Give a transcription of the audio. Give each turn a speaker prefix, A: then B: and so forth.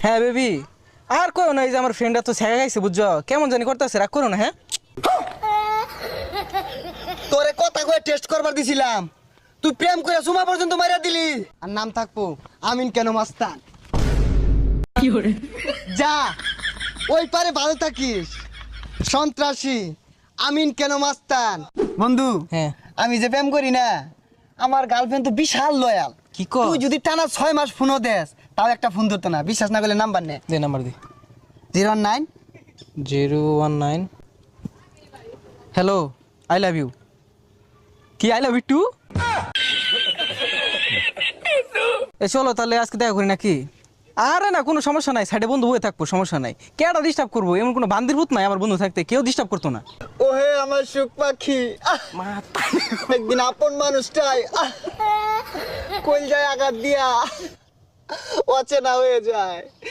A: হ্যাঁ বেবি, আর করো না, এই যে আমার ফ্রেন্ডরা তো ছেঁকা খাইছে বুঝছো, কেমন জানি করতেছে, রাগ করো না। হ্যাঁ
B: তোরে কথা কয়ে টেস্ট করবার দিছিলাম, তুই প্রেম করে সুমা পর্যন্ত মাইরা দিলি। আর নাম থাকবো আমিন কেন মাস্তান। যা ওই পারে ভালো থাকিস, সন্ত্রাসী আমিন কেন মাস্তান। বন্ধু
A: হ্যাঁ
B: আমি যে প্রেম করি না, আমার গার্লফ্রেন্ড তো বিশাল লয়াল।
A: কি কর?
B: তুই যদি টানা 6 মাস ফোনও দেস তাও একটা ফোন ধরতো না। বিশ্বাস না করলে নাম্বার নে,
A: দে নাম্বার দি।
B: 019।
A: 019। Hello, I love you. কি আই লাভ ইউ টু? এ চলো তাহলে আজকে দেখা করি নাকি? আরে না, কোনো সমস্যা নাই, সাইডে বন্ধু হয়ে থাকবো, সমস্যা নাই। কেডা ডিস্টার্ব করবো? এমন কোনো বান্দির ভূত নাই আমার বন্ধু থাকতে, কেউ ডিস্টার্ব করতো না।
B: ওহে আমার সুখ পাখি, একদিন আপন মানুষটাই কই যায় আঘাত দিয়া অচেনা হয়ে যায়।